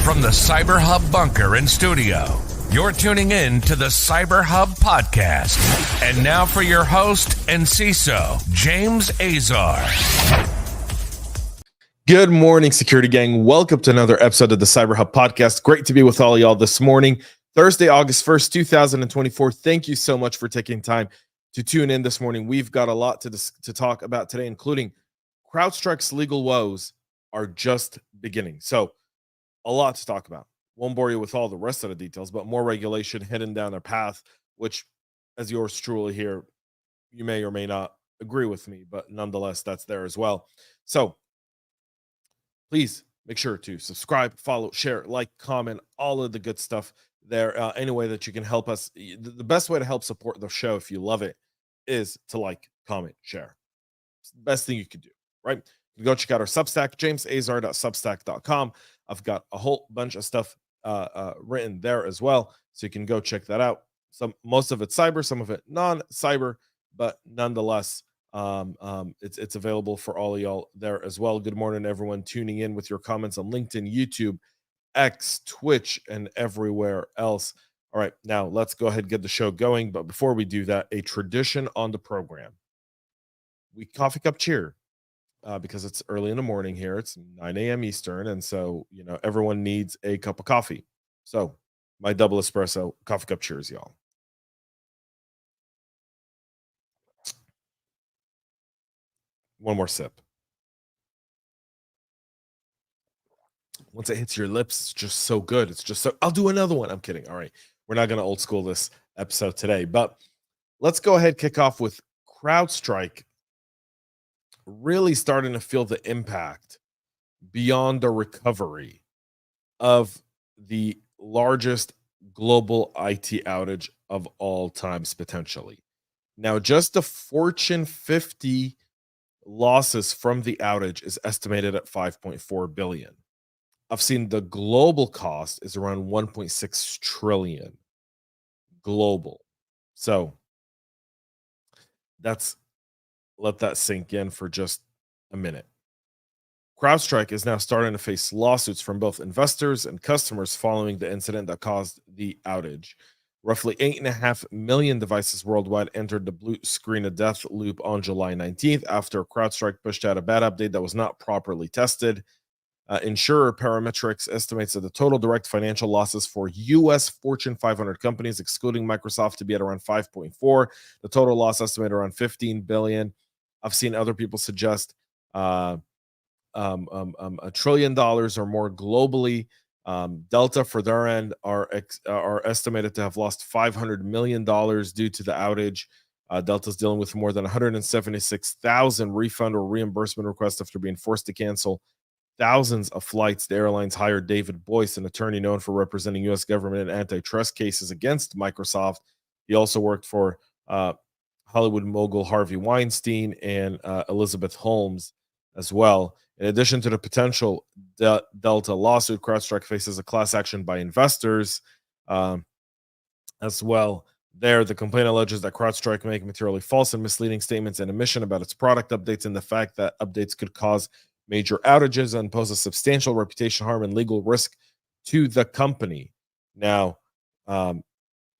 From the CyberHub bunker and studio, you're tuning in to the CyberHub Podcast. And now for your host and CISO, James Azar. Good morning, security gang. Welcome to another episode of the CyberHub Podcast. Great to be with all of y'all this morning, Thursday, August 1st, 2024. Thank you so much for taking time to tune in this morning. We've got a lot to talk about today, including CrowdStrike's legal woes are just beginning. So a lot to talk about. Won't bore you with all the rest of the details, but more regulation hidden down their path, which, as yours truly here, you may or may not agree with me, but nonetheless, that's there as well. So please make sure to subscribe, follow, share, like, comment, all of the good stuff there. Any way that you can help us. The best way to help support the show, if you love it, is to like, comment, share. It's the best thing you could do, right? You go check out our Substack, jamesazar.substack.com. I've got a whole bunch of stuff written there as well, so you can go check that out. Most of it's cyber, some of it non-cyber, but nonetheless, it's available for all of y'all there as well. Good morning, everyone tuning in with your comments on LinkedIn, YouTube, X, Twitch, and everywhere else. All right, now let's go ahead and get the show going. But before we do that, a tradition on the program. We coffee cup cheer. Because it's early in the morning here. It's 9 a.m. Eastern. And so, everyone needs a cup of coffee. So my double espresso coffee cup cheers, y'all. One more sip. Once it hits your lips, it's just so good. It's just so, I'll do another one. I'm kidding. All right. We're not going to old school this episode today, but let's go ahead, kick off with CrowdStrike really starting to feel the impact beyond the recovery of the largest global IT outage of all times, potentially. Now, just the Fortune 50 losses from the outage is estimated at 5.4 billion. I've seen the global cost is around 1.6 trillion global. So let that sink in for just a minute. CrowdStrike is now starting to face lawsuits from both investors and customers following the incident that caused the outage. Roughly 8.5 million devices worldwide entered the blue screen of death loop on July 19th after CrowdStrike pushed out a bad update that was not properly tested. Insurer Parametrics estimates that the total direct financial losses for U.S. Fortune 500 companies, excluding Microsoft, to be at around 5.4. The total loss estimated around 15 billion. I've seen other people suggest $1 trillion or more globally. Delta, for their end, are estimated to have lost $500 million due to the outage. Delta's dealing with more than 176,000 refund or reimbursement requests after being forced to cancel thousands of flights. The airlines hired David Boyce, an attorney known for representing U.S. government in antitrust cases against Microsoft. He also worked for Hollywood mogul Harvey Weinstein and Elizabeth Holmes as well. In addition to the potential Delta lawsuit, CrowdStrike faces a class action by investors as well. There, the complaint alleges that CrowdStrike make materially false and misleading statements and omission about its product updates, and the fact that updates could cause major outages and pose a substantial reputation harm and legal risk to the company. Now,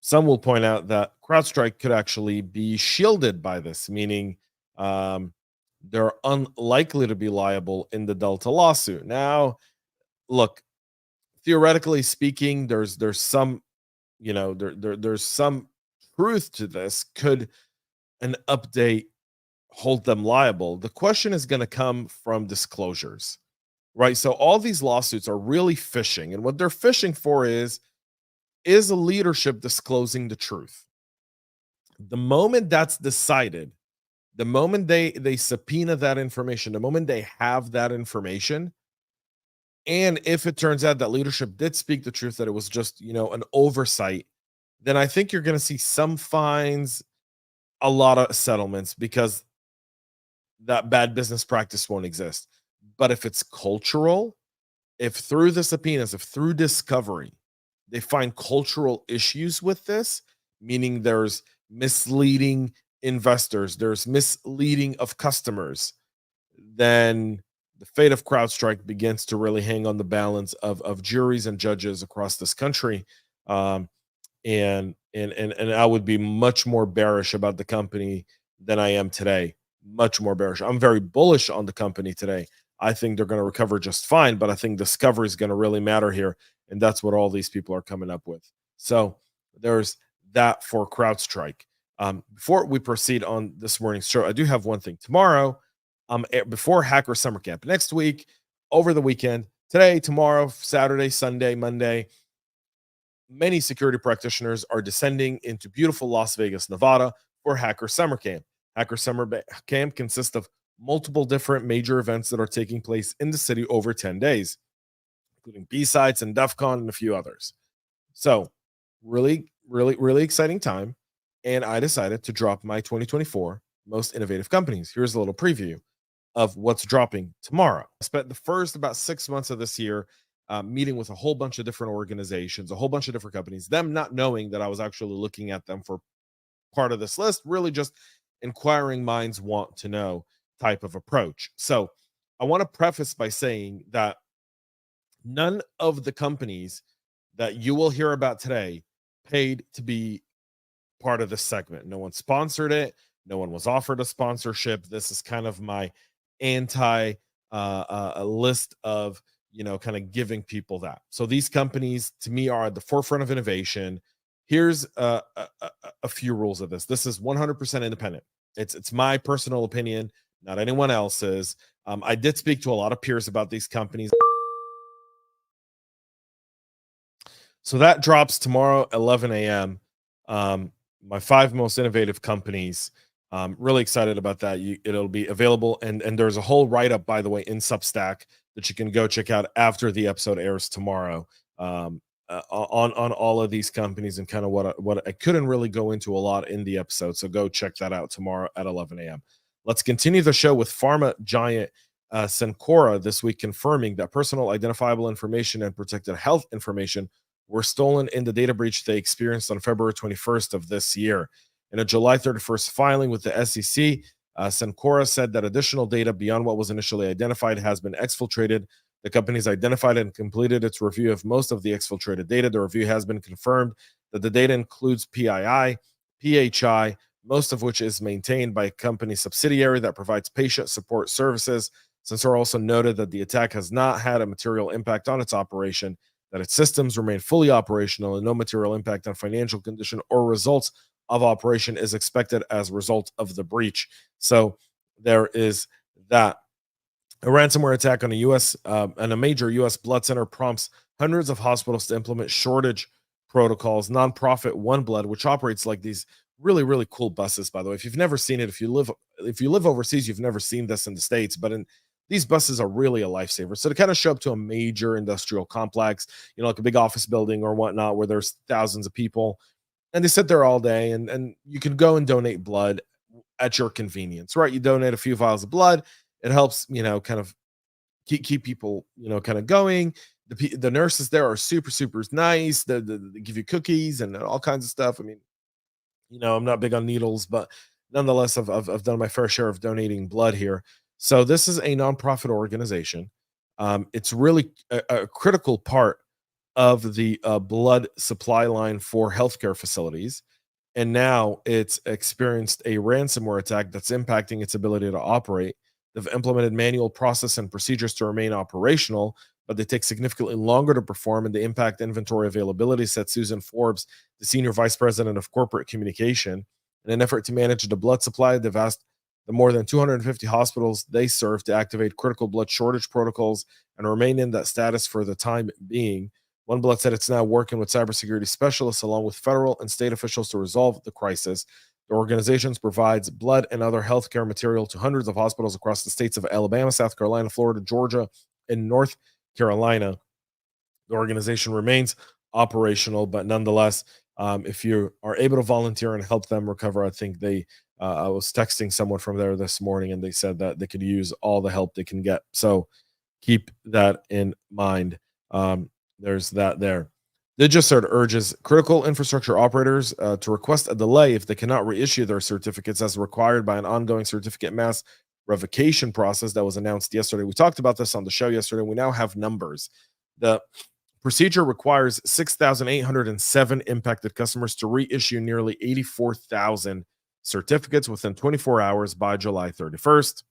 some will point out that CrowdStrike could actually be shielded by this, meaning they're unlikely to be liable in the Delta lawsuit. Now, look, theoretically speaking, there's some, there's some truth to this. Could an update hold them liable? The question is going to come from disclosures, right? So all these lawsuits are really fishing, and what they're fishing for is a leadership disclosing the truth. The moment that's decided, the moment they subpoena that information, the moment they have that information, and if it turns out that leadership did speak the truth, that it was just, an oversight, then I think you're going to see some fines, a lot of settlements, because that bad business practice won't exist. But if it's cultural, if through the subpoenas, if through discovery, they find cultural issues with this, meaning there's misleading investors, there's misleading of customers, then the fate of CrowdStrike begins to really hang on the balance of juries and judges across this country. Um, and I would be much more bearish about the company than I am today. Much more bearish. I'm very bullish on the company today. I think they're going to recover just fine, but I think discovery is going to really matter here, and that's what all these people are coming up with. So there's that for CrowdStrike. Before we proceed on this morning's show, I do have one thing. Tomorrow, before Hacker Summer Camp, next week, over the weekend, today, tomorrow, Saturday, Sunday, Monday, many security practitioners are descending into beautiful Las Vegas, Nevada for Hacker Summer Camp. Hacker Summer Camp consists of multiple different major events that are taking place in the city over 10 days, including B-Sides and DEF CON and a few others. So really, really, really exciting time. And I decided to drop my 2024 most innovative companies. Here's a little preview of what's dropping tomorrow. I spent the first about 6 months of this year meeting with a whole bunch of different organizations, a whole bunch of different companies, them not knowing that I was actually looking at them for part of this list, really just inquiring minds want to know type of approach. So I want to preface by saying that none of the companies that you will hear about today paid to be part of this segment. No one sponsored it. No one was offered a sponsorship. This is kind of my anti a list of, kind of giving people that. So these companies to me are at the forefront of innovation. Here's a few rules of this. This is 100% independent. It's my personal opinion, not anyone else's. I did speak to a lot of peers about these companies. So that drops tomorrow, 11 a.m. My 5 most innovative companies. Really excited about that. It'll be available, and there's a whole write-up, by the way, in Substack that you can go check out after the episode airs tomorrow, on all of these companies and kind of what I couldn't really go into a lot in the episode. So go check that out tomorrow at 11 a.m. Let's continue the show with pharma giant Cencora this week, confirming that personal identifiable information and protected health information were stolen in the data breach they experienced on February 21st of this year. In a July 31st filing with the SEC, Cencora said that additional data beyond what was initially identified has been exfiltrated. The company's identified and completed its review of most of the exfiltrated data. The review has been confirmed that the data includes PII, PHI, most of which is maintained by a company subsidiary that provides patient support services. Cencora also noted that the attack has not had a material impact on its operation, that its systems remain fully operational, and no material impact on financial condition or results of operation is expected as a result of the breach. So there is that. A ransomware attack on a major U.S. blood center prompts hundreds of hospitals to implement shortage protocols. Nonprofit One Blood, which operates like these really, really cool buses, by the way. If you've never seen it, if you live overseas, you've never seen this in the States, but these buses are really a lifesaver. So to kind of show up to a major industrial complex, like a big office building or whatnot, where there's thousands of people, and they sit there all day, and you can go and donate blood at your convenience, right? You donate a few vials of blood. It helps, kind of keep people, kind of going. The nurses there are super, super nice. They give you cookies and all kinds of stuff. I mean, I'm not big on needles, but nonetheless, I've done my fair share of donating blood here. So this is a nonprofit organization. It's really a critical part of the blood supply line for healthcare facilities. And now it's experienced a ransomware attack that's impacting its ability to operate. They've implemented manual process and procedures to remain operational, but they take significantly longer to perform, and they impact inventory availability, said Susan Forbes, the senior vice president of corporate communication. In an effort to manage the blood supply, they've asked the more than 250 hospitals they serve to activate critical blood shortage protocols and remain in that status for the time being. One Blood said it's now working with cybersecurity specialists along with federal and state officials to resolve the crisis. The organization provides blood and other healthcare material to hundreds of hospitals across the states of Alabama, South Carolina, Florida, Georgia, and North Carolina. The organization remains operational, but nonetheless, if you are able to volunteer and help them recover, I think I was texting someone from there this morning, and they said that they could use all the help they can get. So keep that in mind. There's that there. Digicert urges critical infrastructure operators to request a delay if they cannot reissue their certificates as required by an ongoing certificate mass revocation process that was announced yesterday. We talked about this on the show yesterday. We now have numbers. The procedure requires 6,807 impacted customers to reissue nearly 84,000 certificates within 24 hours by July 31st.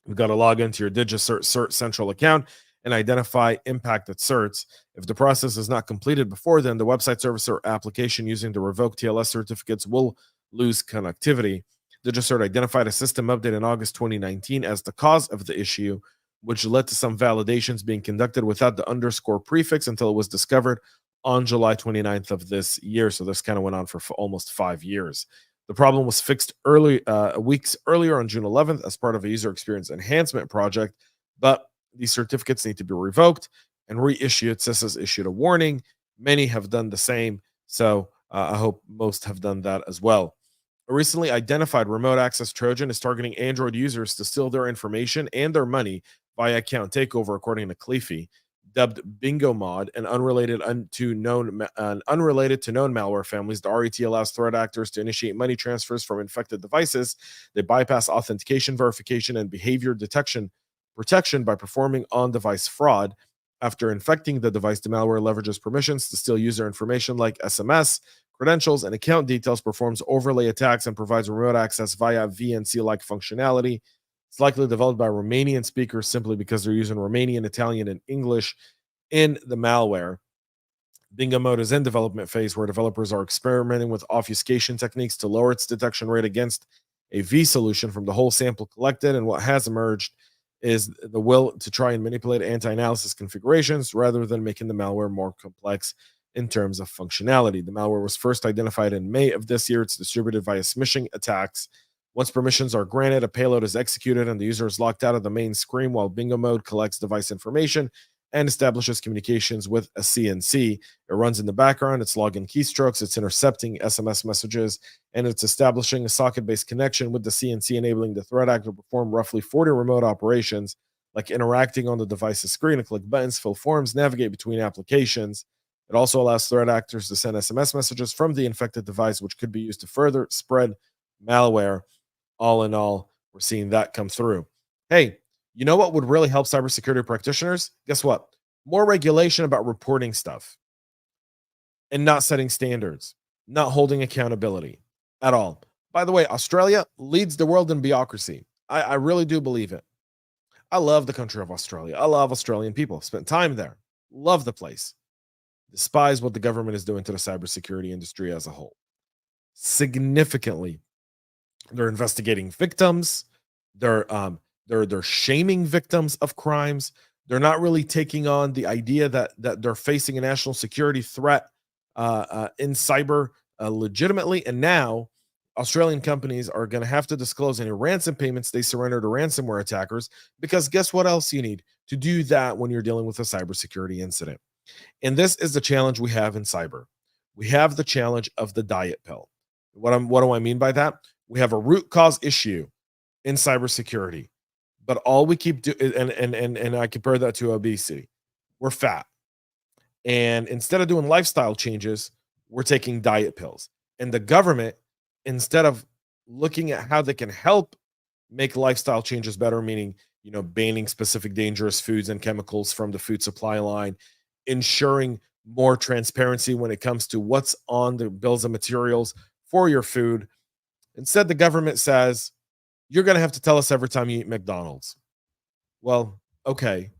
You've got to log into your Digicert Central account and identify impacted certs. If the process is not completed before then, the website service or application using the revoked TLS certificates will lose connectivity. Digicert identified a system update in August 2019 as the cause of the issue, which led to some validations being conducted without the underscore prefix until it was discovered on July 29th of this year. So this kind of went on for almost 5 years. The problem was fixed weeks earlier on June 11th as part of a user experience enhancement project, but these certificates need to be revoked and reissued. CISO has issued a warning. Many have done the same, so I hope most have done that as well. A recently identified remote access Trojan is targeting Android users to steal their information and their money via account takeover, according to Cleafy. Dubbed Bingo Mod and unrelated to known malware families, the RET allows threat actors to initiate money transfers from infected devices. They bypass authentication, verification, and behavior protection by performing on-device fraud. After infecting the device, the malware leverages permissions to steal user information like SMS, credentials, and account details, performs overlay attacks, and provides remote access via VNC-like functionality. It's likely developed by Romanian speakers simply because they're using Romanian, Italian, and English in the malware. Bingo Mode is in development phase, where developers are experimenting with obfuscation techniques to lower its detection rate against a V solution from the whole sample collected, and what has emerged is the will to try and manipulate anti-analysis configurations rather than making the malware more complex in terms of functionality. The malware was first identified in May of this year. It's distributed via smishing attacks. Once permissions are granted, a payload is executed and the user is locked out of the main screen while Bingo Mode collects device information and establishes communications with a CNC. It runs in the background, it's logging keystrokes, it's intercepting SMS messages, and it's establishing a socket-based connection with the CNC, enabling the threat actor to perform roughly 40 remote operations, like interacting on the device's screen and click buttons, fill forms, navigate between applications. It also allows threat actors to send SMS messages from the infected device, which could be used to further spread malware. All in all, we're seeing that come through. Hey, you know what would really help cybersecurity practitioners? Guess what? More regulation about reporting stuff and not setting standards, not holding accountability at all. By the way, Australia leads the world in bureaucracy. I really do believe it. I love the country of Australia. I love Australian people. Spent time there. Love the place. Despise what the government is doing to the cybersecurity industry as a whole. Significantly, they're investigating victims. They're shaming victims of crimes. They're not really taking on the idea that they're facing a national security threat in cyber legitimately. And now Australian companies are going to have to disclose any ransom payments they surrender to ransomware attackers, because guess what else you need to do that when you're dealing with a cybersecurity incident? And this is the challenge we have in cyber. We have the challenge of the diet pill. What do I mean by that? We have a root cause issue in cybersecurity, but all we keep doing, and I compare that to obesity. We're fat, and instead of doing lifestyle changes, we're taking diet pills. And the government, instead of looking at how they can help make lifestyle changes better, meaning banning specific dangerous foods and chemicals from the food supply line, ensuring more transparency when it comes to what's on the bills of materials for your food. Instead, the government says, you're going to have to tell us every time you eat McDonald's. Well, okay,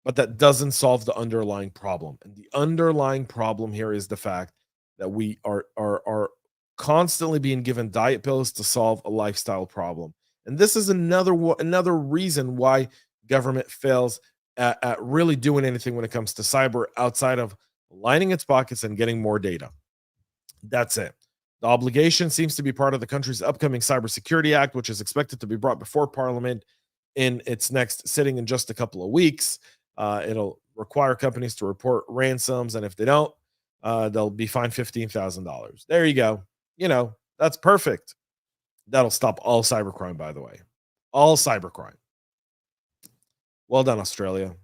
but that doesn't solve the underlying problem. And the underlying problem here is the fact that we are constantly being given diet pills to solve a lifestyle problem. And this is another reason why government fails at really doing anything when it comes to cyber outside of lining its pockets and getting more data. That's it. The obligation seems to be part of the country's upcoming Cybersecurity Act, which is expected to be brought before Parliament in its next sitting in just a couple of weeks. It'll require companies to report ransoms, and if they don't, they'll be fined $15,000. There you go. That's perfect. That'll stop all cybercrime, by the way. All cybercrime. Well done, Australia.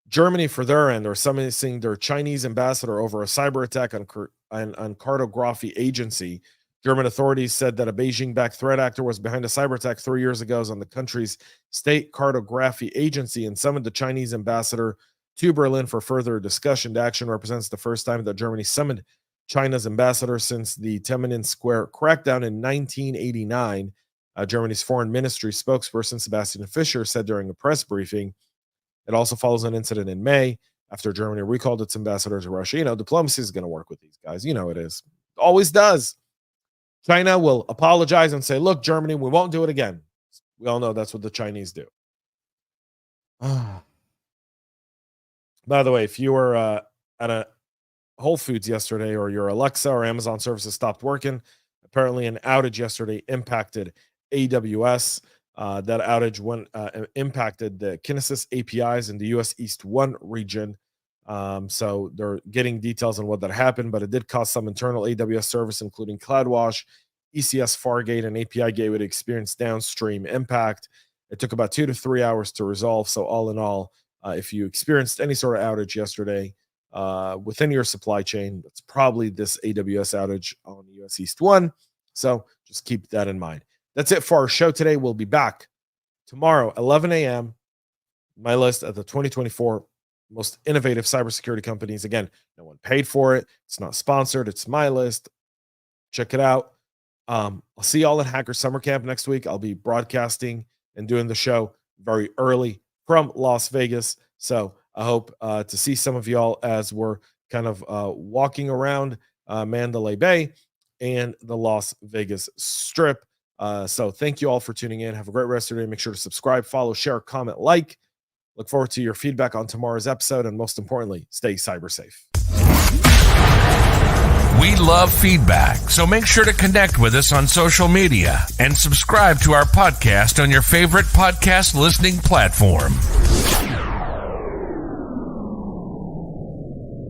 Germany, for their end, are summoning their Chinese ambassador over a cyber attack on cartography agency German authorities said that a Beijing-backed threat actor was behind a cyber attack 3 years ago on the country's state cartography agency and summoned the Chinese ambassador to Berlin for further discussion. The action represents the first time that Germany summoned China's ambassador since the Tiananmen Square crackdown in 1989. Germany's foreign ministry spokesperson Sebastian Fischer said during a press briefing. It also follows an incident in May after Germany recalled its ambassador to Russia. Diplomacy is going to work with these guys. It is. Always does. China will apologize and say, look, Germany, we won't do it again. We all know that's what the Chinese do. By the way, if you were at a Whole Foods yesterday or your Alexa or Amazon services stopped working, apparently an outage yesterday impacted AWS. That outage impacted the Kinesis APIs in the US East 1 region. So they're getting details on what that happened, but it did cause some internal AWS service, including CloudWash, ECS Fargate, and API Gateway to experience downstream impact. It took about 2 to 3 hours to resolve. So all in all, if you experienced any sort of outage yesterday within your supply chain, that's probably this AWS outage on US East 1. So just keep that in mind. That's it for our show today. We'll be back tomorrow, 11 a.m. My list of the 2024 most innovative cybersecurity companies. Again, no one paid for it. It's not sponsored. It's my list. Check it out. I'll see y'all at Hacker Summer Camp next week. I'll be broadcasting and doing the show very early from Las Vegas. So I hope to see some of y'all as we're kind of walking around Mandalay Bay and the Las Vegas Strip. So thank you all for tuning in. Have a great rest of your day. Make sure to subscribe, follow, share, comment, like. Look forward to your feedback on tomorrow's episode. And most importantly, stay cyber safe. We love feedback, so make sure to connect with us on social media and subscribe to our podcast on your favorite podcast listening platform.